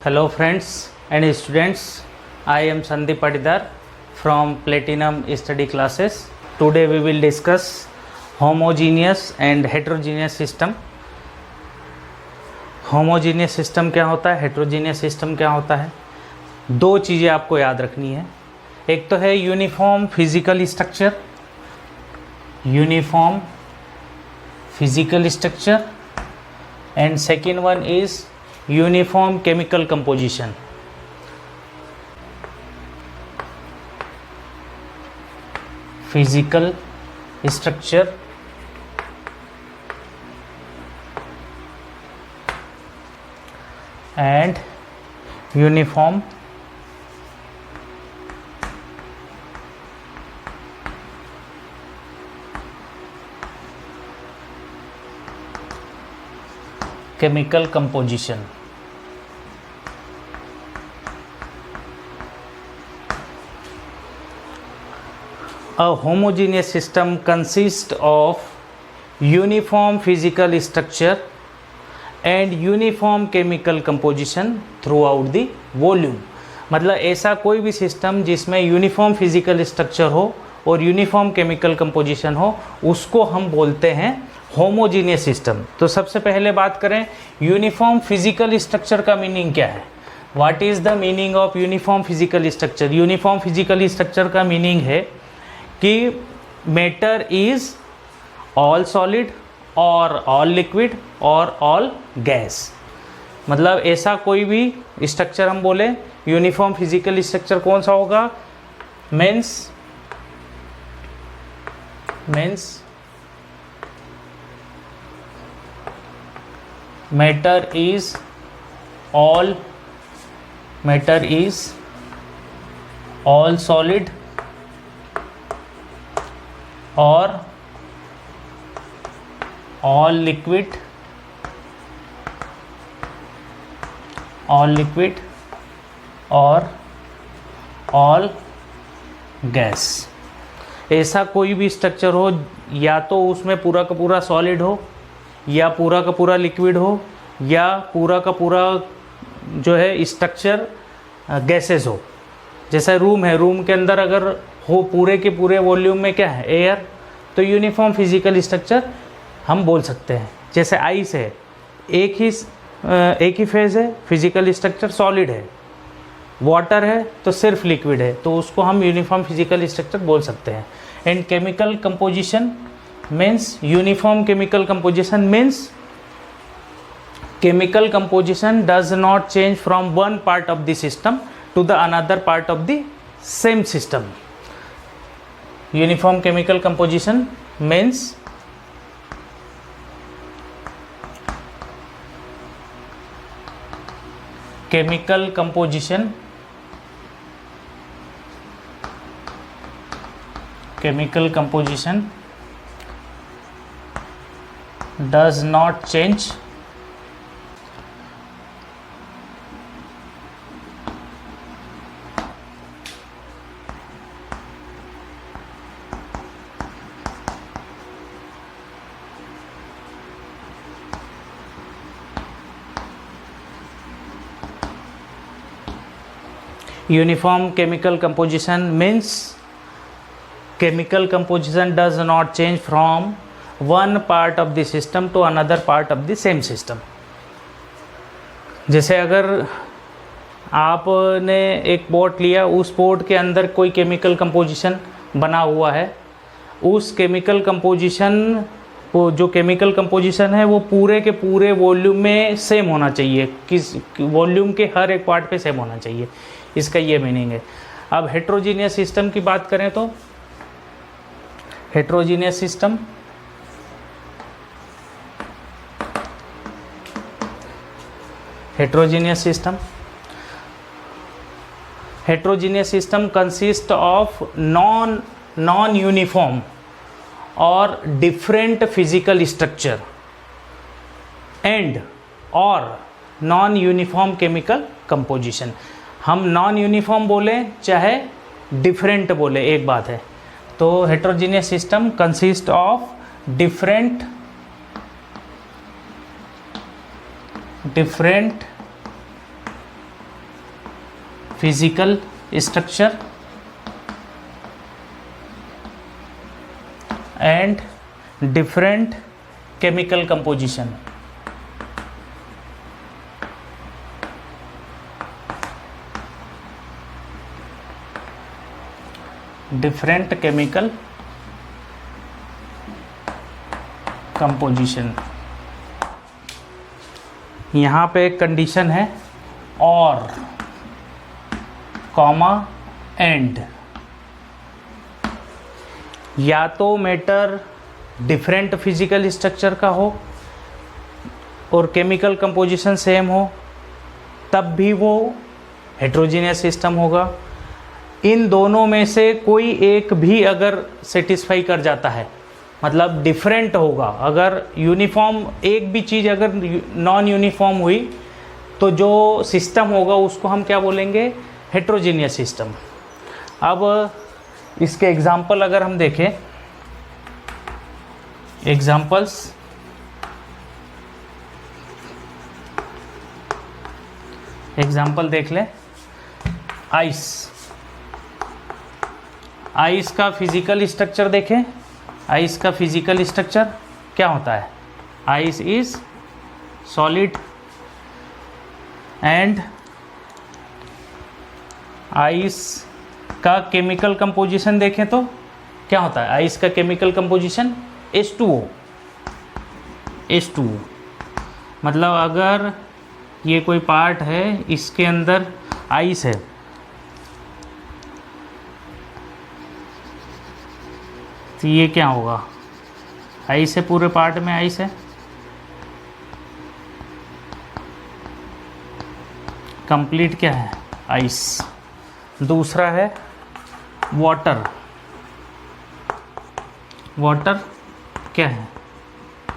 Hello friends and students, I am Sandeep Patidar from Platinum Study Classes. Today we will discuss homogeneous and heterogeneous system. Homogeneous system क्या होता है, heterogeneous system क्या होता है। दो चीज़ें आपको याद रखनी है। एक तो है uniform physical structure, uniform physical structure, and second one is uniform chemical composition. Physical structure and uniform chemical composition. A homogeneous system consists of uniform physical structure and uniform chemical composition throughout the volume. मतलब ऐसा कोई भी system जिसमें uniform physical structure हो और uniform chemical composition हो, उसको हम बोलते हैं होमोजीनियस सिस्टम. तो सबसे पहले बात करें यूनिफॉर्म फिजिकल स्ट्रक्चर का मीनिंग क्या है. What is the meaning of uniform physical structure. Uniform physical structure का मीनिंग है कि मैटर इज ऑल सॉलिड और ऑल लिक्विड और ऑल गैस. मतलब ऐसा कोई भी स्ट्रक्चर हम बोले यूनिफॉर्म फिजिकल स्ट्रक्चर कौन सा होगा. Means matter is all solid और all liquid और all गैस. ऐसा कोई भी स्ट्रक्चर हो, या तो उसमें पूरा का पूरा सॉलिड हो, या पूरा का पूरा लिक्विड हो, या पूरा का पूरा जो है स्ट्रक्चर गैसेस हो. जैसा रूम है, रूम के अंदर अगर हो पूरे के पूरे वॉल्यूम में क्या है, एयर, तो यूनिफॉर्म फिजिकल स्ट्रक्चर हम बोल सकते हैं. जैसे आइस है, एक ही फेज है, फिजिकल स्ट्रक्चर सॉलिड है. वाटर है तो सिर्फ लिक्विड है, तो उसको हम यूनिफॉर्म फिजिकल स्ट्रक्चर बोल सकते हैं. And chemical composition means uniform chemical composition means chemical composition does not change from one part of the system to the another part of the same system. Uniform chemical composition means chemical composition does not change uniform chemical composition means chemical composition does not change from one part of the system to another part of the same system. जैसे अगर आपने एक pot लिया, उस pot के अंदर कोई chemical composition बना हुआ है, उस केमिकल कंपोजिशन जो केमिकल कंपोजिशन है वो पूरे के पूरे वॉल्यूम में सेम होना चाहिए, किस वॉल्यूम के हर एक पार्ट पे सेम होना चाहिए. इसका ये मीनिंग है. अब हेट्रोजीनियस सिस्टम की बात करें तो heterogeneous system consist of non uniform और डिफरेंट फिजिकल स्ट्रक्चर एंड और नॉन यूनिफॉर्म केमिकल कंपोजिशन. हम नॉन यूनिफॉर्म बोले चाहे डिफरेंट बोले, एक बात है. तो heterogeneous system consist of different physical structure and different chemical composition. Different chemical composition. यहाँ पे एक कंडीशन है और कॉमा एंड, या तो मैटर डिफरेंट फिजिकल स्ट्रक्चर का हो और केमिकल कंपोजिशन सेम हो, तब भी वो हेट्रोजीनियस सिस्टम होगा। इन दोनों में से कोई एक भी अगर सेटिस्फाई कर जाता है, मतलब डिफरेंट होगा, अगर यूनिफॉर्म एक भी चीज़ अगर नॉन यूनिफॉर्म हुई तो जो सिस्टम होगा उसको हम क्या बोलेंगे, हेट्रोजीनियस सिस्टम। अब इसके एग्जाम्पल अगर हम देखें, एग्जाम्पल्स देख लें। आइस का फिजिकल स्ट्रक्चर देखें। आइस का फिजिकल स्ट्रक्चर क्या होता है? Ice is solid and ice का केमिकल कंपोजिशन देखें तो क्या होता है? आइस का केमिकल कंपोजिशन H2O। मतलब अगर ये कोई पार्ट है, इसके अंदर आइस है, तो ये क्या होगा? आइस है, पूरे पार्ट में आइस है। कंप्लीट क्या है? आइस। दूसरा है वाटर। वाटर क्या है?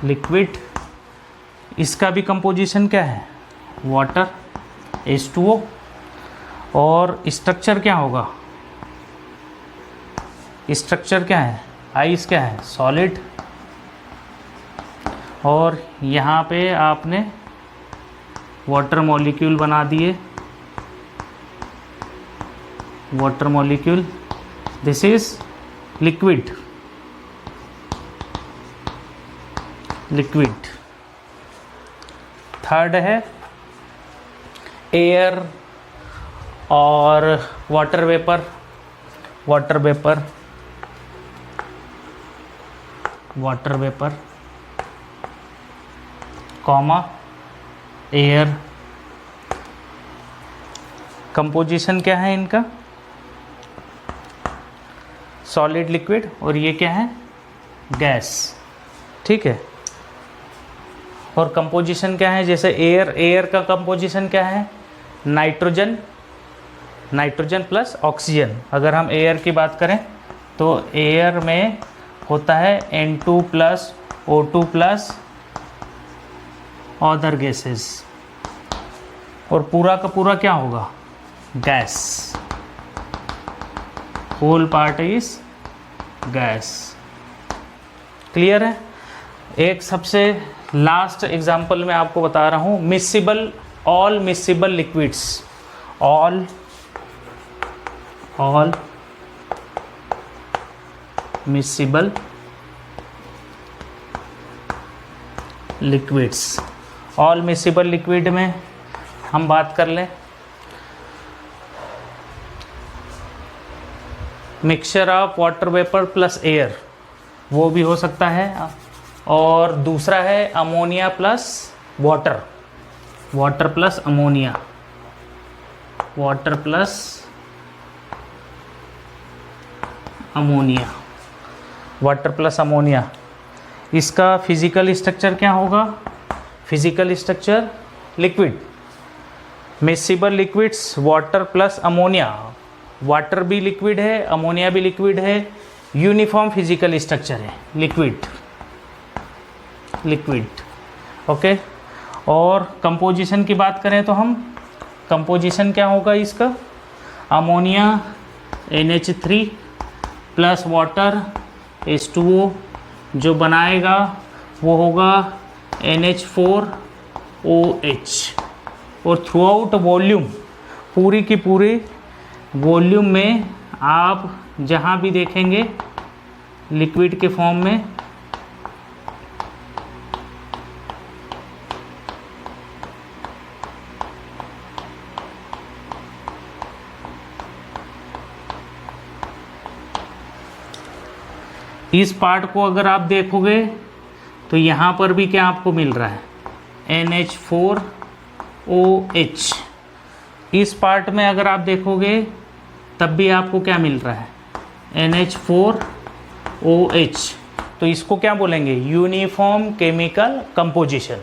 लिक्विड। इसका भी कंपोजिशन क्या है? Water, H2O। और स्ट्रक्चर क्या होगा? स्ट्रक्चर क्या है? आइस क्या है? सॉलिड। और यहाँ पे आपने वाटर मॉलिक्यूल बना दिए, water molecule, this is liquid. Third है एयर और water vapour. Water vapour comma air. Composition क्या है इनका? सॉलिड, लिक्विड, और ये क्या है? गैस। ठीक है। और कंपोजिशन क्या है? जैसे एयर का कंपोजिशन क्या है? Nitrogen plus oxygen. अगर हम एयर की बात करें तो एयर में होता है N2 plus O2 plus other gases, और पूरा का पूरा क्या होगा? Gas. Whole part is gas. Clear है? एक सबसे लास्ट एग्जांपल मैं आपको बता रहा हूँ। All miscible liquids. All miscible liquids. All miscible liquid में हम बात कर लें, mixture of water vapour plus air, वो भी हो सकता है। और दूसरा है ammonia plus water plus ammonia, water plus ammonia. इसका फिजिकल स्ट्रक्चर क्या होगा? Physical structure liquid. Miscible liquids water plus ammonia. Water भी लिक्विड है, अमोनिया भी लिक्विड है, यूनिफॉर्म फिजिकल स्ट्रक्चर है, लिक्विड। ओके। और कंपोजिशन की बात करें तो हम, कंपोजिशन क्या होगा इसका? Ammonia NH3 plus water H2O, जो बनाएगा वो होगा NH4OH। और थ्रू आउट पूरी की पूरी वॉल्यूम में आप जहाँ भी देखेंगे लिक्विड के फॉर्म में इस पार्ट को अगर आप देखोगे तो यहाँ पर भी क्या आपको मिल रहा है NH4OH। इस पार्ट में अगर आप देखोगे तब भी आपको क्या मिल रहा है NH4OH। तो इसको क्या बोलेंगे, यूनिफॉर्म केमिकल कंपोजिशन।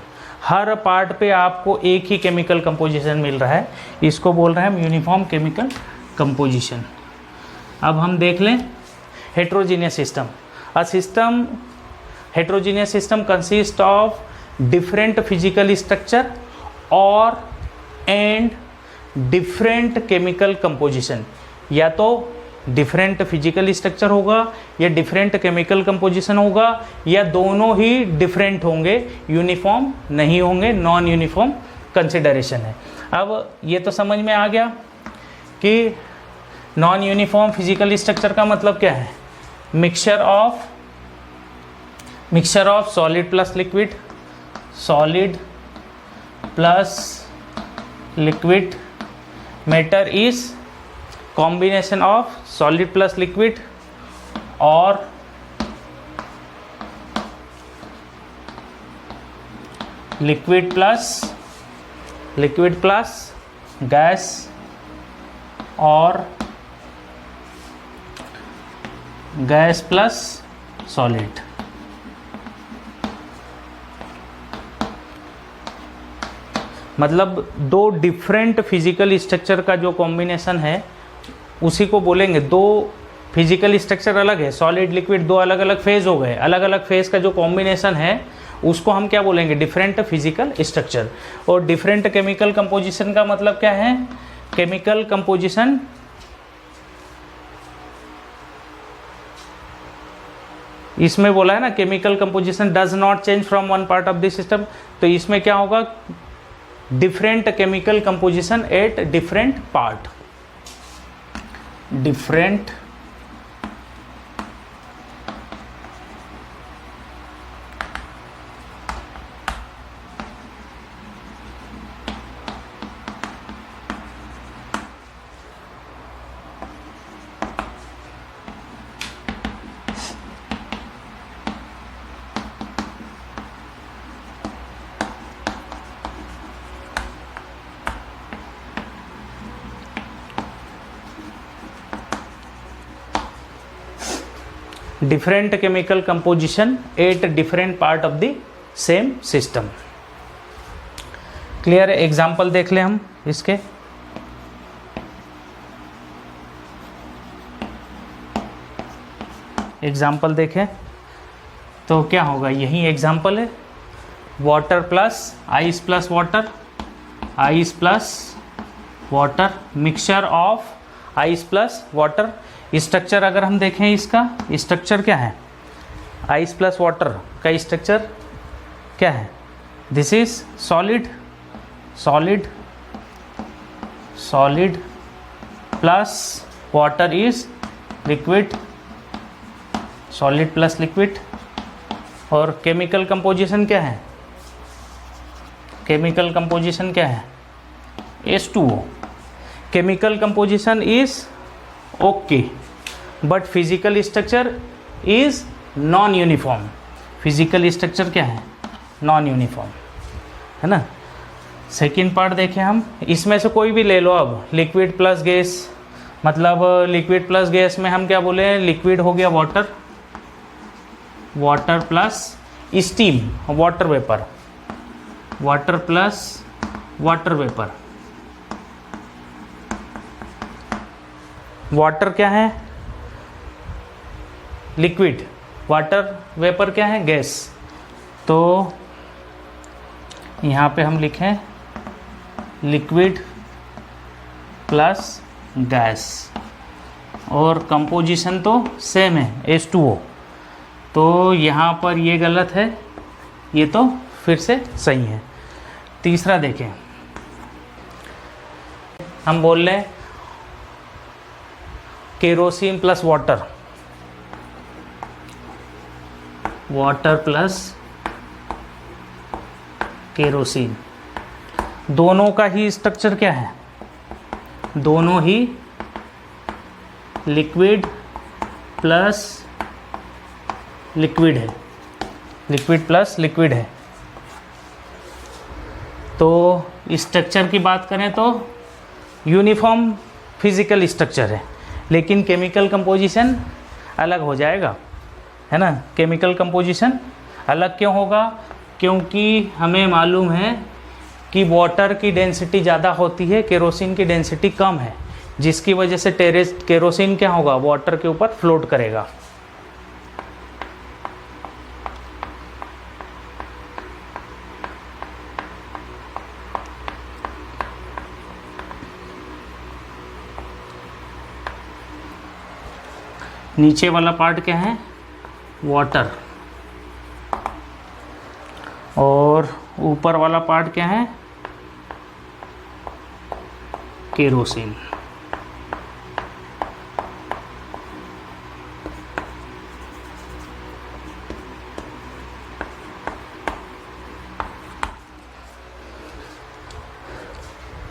हर पार्ट पे आपको एक ही केमिकल कंपोजिशन मिल रहा है, इसको बोल रहे हैं हम यूनिफॉर्म केमिकल कंपोजिशन। अब हम देख लें heterogeneous system. A system, heterogeneous system consists of different physical structure or and different chemical composition। या तो डिफरेंट फिजिकल स्ट्रक्चर होगा या डिफरेंट केमिकल कंपोजिशन होगा या दोनों ही डिफरेंट होंगे, यूनिफॉर्म नहीं होंगे, नॉन यूनिफॉर्म कंसिडरेशन है। अब ये तो समझ में आ गया कि नॉन यूनिफॉर्म फिजिकल स्ट्रक्चर का मतलब क्या है, mixture of solid plus liquid, solid plus liquid. Matter is combination of solid plus liquid और लिक्विड प्लस गैस और गैस प्लस सॉलिड। मतलब दो डिफरेंट फिजिकल स्ट्रक्चर का जो कॉम्बिनेशन है उसी को बोलेंगे। दो फिजिकल स्ट्रक्चर अलग है, सॉलिड लिक्विड दो अलग अलग फेज हो गए, अलग अलग फेज का जो कॉम्बिनेशन है उसको हम क्या बोलेंगे, डिफरेंट फिजिकल स्ट्रक्चर। और डिफरेंट केमिकल कंपोजिशन का मतलब क्या है, केमिकल कंपोजिशन इसमें बोला है ना, chemical composition does not change from one part of the system. तो इसमें क्या होगा, different chemical composition at different part, different different chemical composition at different part of the same system। Clear है? Example देख लें हम इसके। एग्जाम्पल देखें तो क्या होगा, यही एग्जाम्पल है, water plus ice plus water, ice plus water, mixture of ice plus water. Structure अगर हम देखें, इसका स्ट्रक्चर क्या है, आइस प्लस वाटर का स्ट्रक्चर क्या है, this is solid, solid, solid plus water is liquid, solid plus liquid. और केमिकल कंपोजिशन क्या है, केमिकल कंपोजिशन क्या है, H2O। Chemical composition is okay but physical structure is non uniform. Physical structure क्या है, नॉन यूनिफॉर्म, है ना। Second part देखें हम, इसमें से कोई भी ले लो। अब लिक्विड प्लस गैस, मतलब लिक्विड प्लस गैस में हम क्या बोले, लिक्विड हो गया water, water plus steam, water vapour, water plus water vapour. Water क्या है, लिक्विड, वाटर वेपर क्या है, गैस। तो यहाँ पे हम लिखें लिक्विड प्लस गैस और कंपोजिशन तो सेम है H2O। तो यहाँ पर ये गलत है, ये तो फिर से सही है। तीसरा देखें, हम बोल रहे हैं kerosene plus water, water plus kerosene, दोनों का ही स्ट्रक्चर क्या है, दोनों ही लिक्विड प्लस लिक्विड है, लिक्विड प्लस लिक्विड है। तो स्ट्रक्चर की बात करें तो यूनिफॉर्म फिजिकल स्ट्रक्चर है, लेकिन केमिकल कंपोजिशन अलग हो जाएगा, है ना। केमिकल कंपोजिशन अलग क्यों होगा, क्योंकि हमें मालूम है कि वाटर की डेंसिटी ज़्यादा होती है, केरोसिन की डेंसिटी कम है, जिसकी वजह से केरोसिन क्या होगा, वाटर के ऊपर फ्लोट करेगा। नीचे वाला पार्ट क्या है, वाटर, और ऊपर वाला पार्ट क्या है, केरोसिन।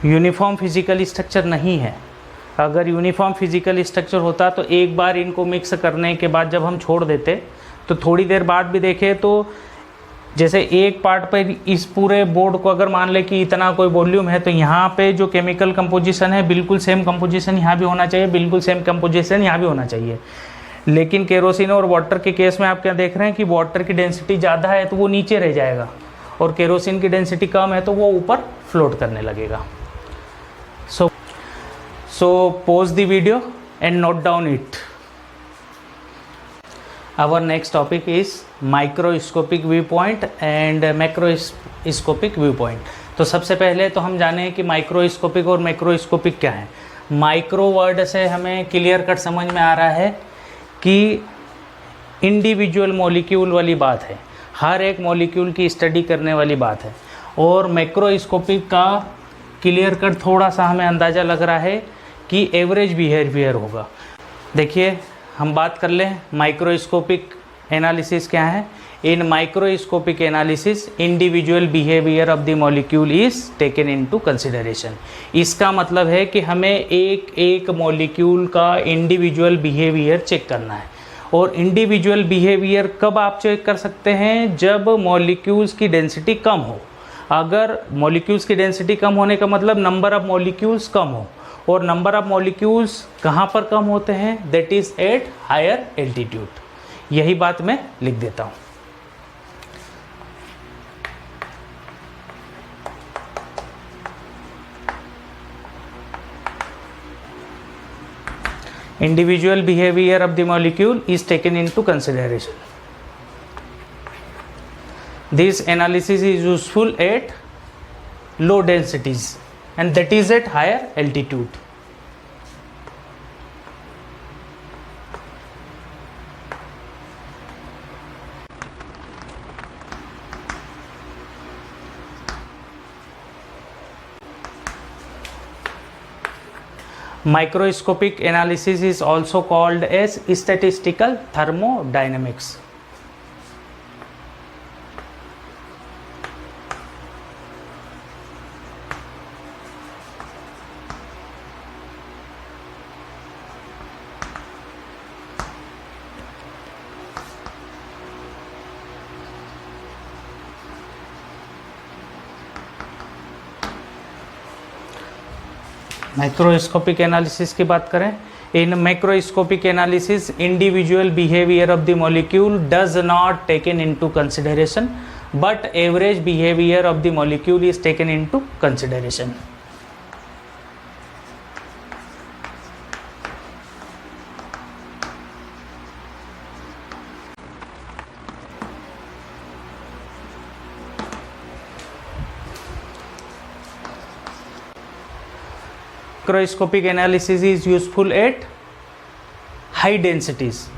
यूनिफॉर्म फिजिकल स्ट्रक्चर नहीं है। अगर यूनिफॉर्म फिजिकल स्ट्रक्चर होता तो एक बार इनको मिक्स करने के बाद जब हम छोड़ देते तो थोड़ी देर बाद भी देखें तो जैसे एक पार्ट पर इस पूरे बोर्ड को अगर मान ले कि इतना कोई वॉल्यूम है, तो यहाँ पे जो केमिकल कंपोजिशन है बिल्कुल सेम कंपोजिशन यहाँ भी होना चाहिए, बिल्कुल सेम कंपोजिशन यहाँ भी होना चाहिए। लेकिन केरोसिन और वाटर के केस में आप क्या देख रहे हैं कि वाटर की डेंसिटी ज़्यादा है तो वो नीचे रह जाएगा, और केरोसिन की डेंसिटी कम है तो वो ऊपर फ्लोट करने लगेगा। So pause the video and note down it. Our next topic is microscopic viewpoint and macroscopic viewpoint. तो सबसे पहले तो हम जाने कि माइक्रोस्कोपिक और मैक्रोस्कोपिक क्या है। माइक्रो वर्ड से हमें क्लियर कट समझ में आ रहा है कि इंडिविजुअल मॉलिक्यूल वाली बात है, हर एक मॉलिक्यूल की स्टडी करने वाली बात है। और मैक्रोस्कोपिक का क्लियर कट थोड़ा सा हमें अंदाज़ा लग रहा है कि एवरेज बिहेवियर होगा। देखिए हम बात कर लें माइक्रोस्कोपिक एनालिसिस क्या है। In microscopic analysis individual behaviour of the molecule is taken into consideration. इसका मतलब है कि हमें एक एक मॉलिक्यूल का इंडिविजुअल बिहेवियर चेक करना है। और इंडिविजुअल बिहेवियर कब आप चेक कर सकते हैं, जब मॉलिक्यूल्स की डेंसिटी कम हो। अगर मॉलिक्यूल्स की डेंसिटी कम होने का मतलब नंबर ऑफ मॉलिक्यूल्स कम हो, और नंबर ऑफ मॉलिक्यूल्स कहाँ पर कम होते हैं, that is at higher altitude. यही बात मैं लिख देता हूँ। Individual behaviour of the molecule is taken into consideration. This analysis is useful at low densities and that is at higher altitude. Microscopic analysis is also called as statistical thermodynamics. Macroscopic analysis की बात करें, in macroscopic analysis individual behaviour of the molecule does not taken into consideration but average behaviour of the molecule is taken into consideration. Microscopic analysis is useful at high densities.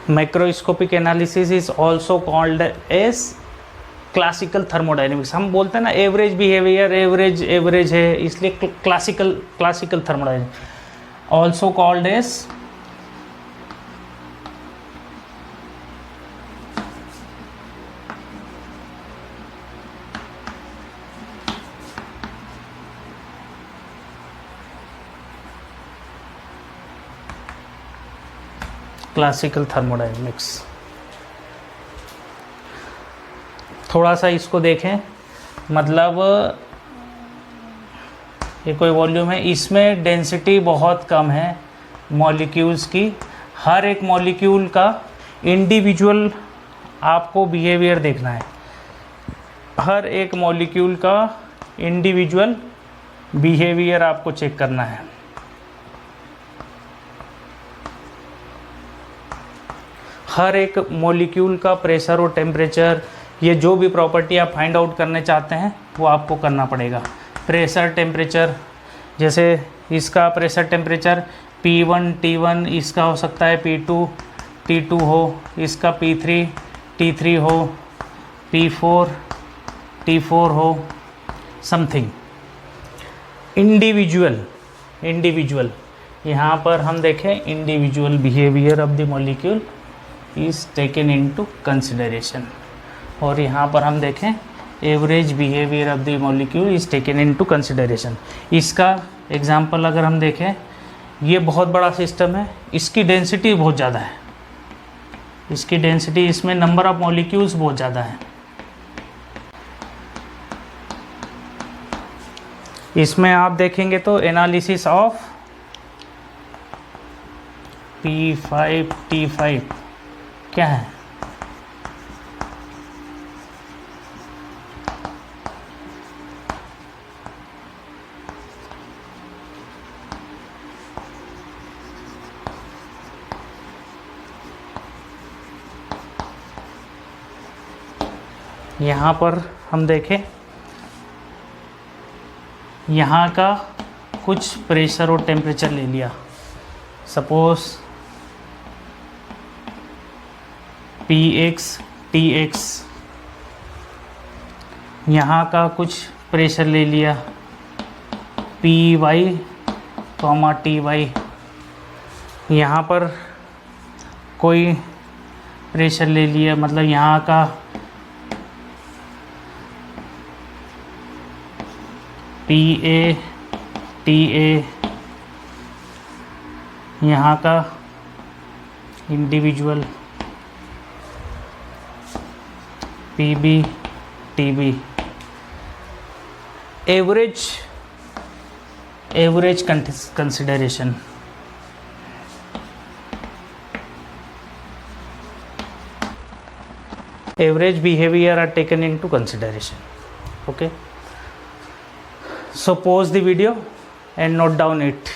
Macroscopic analysis is also called as classical thermodynamics. हम बोलते हैं ना average behaviour, average है, इसलिए classical thermodynamics also called as classical thermodynamics. थोड़ा सा इसको देखें, मतलब ये कोई वॉल्यूम है, इसमें डेंसिटी बहुत कम है मॉलिक्यूल्स की. हर एक मॉलिक्यूल का इंडिविजुअल आपको बिहेवियर देखना है. हर एक मॉलिक्यूल का इंडिविजुअल बिहेवियर आपको चेक करना है. हर एक मॉलिक्यूल का प्रेशर और टेम्परेचर, ये जो भी प्रॉपर्टी आप फाइंड आउट करने चाहते हैं वो आपको करना पड़ेगा. प्रेशर टेम्परेचर, जैसे इसका प्रेशर टेम्परेचर P1 T1, इसका हो सकता है P2 T2 हो, इसका P3 T3 हो, P4 T4 हो, समथिंग. इंडिविजुअल यहाँ पर हम देखें individual behaviour of the molecule is taken into consideration. और यहाँ पर हम देखें average behaviour of the molecule is taken into consideration. इसका एग्जांपल अगर हम देखें, ये बहुत बड़ा सिस्टम है, इसकी डेंसिटी बहुत ज़्यादा है, इसकी डेंसिटी, इसमें नंबर ऑफ मॉलिक्यूल्स बहुत ज़्यादा है. इसमें आप देखेंगे तो एनालिसिस ऑफ P5 T5 क्या है, यहाँ पर हम देखें, यहाँ का कुछ प्रेशर और टेम्परेचर ले लिया. सपोज PX TX, यहाँ का कुछ प्रेशर ले लिया PY TY, यहाँ पर कोई प्रेशर ले लिया, मतलब यहाँ का PA TA, यहाँ का individual PB TB. Average consideration. Average behavior are taken into consideration. Okay. So pause the video and note down it.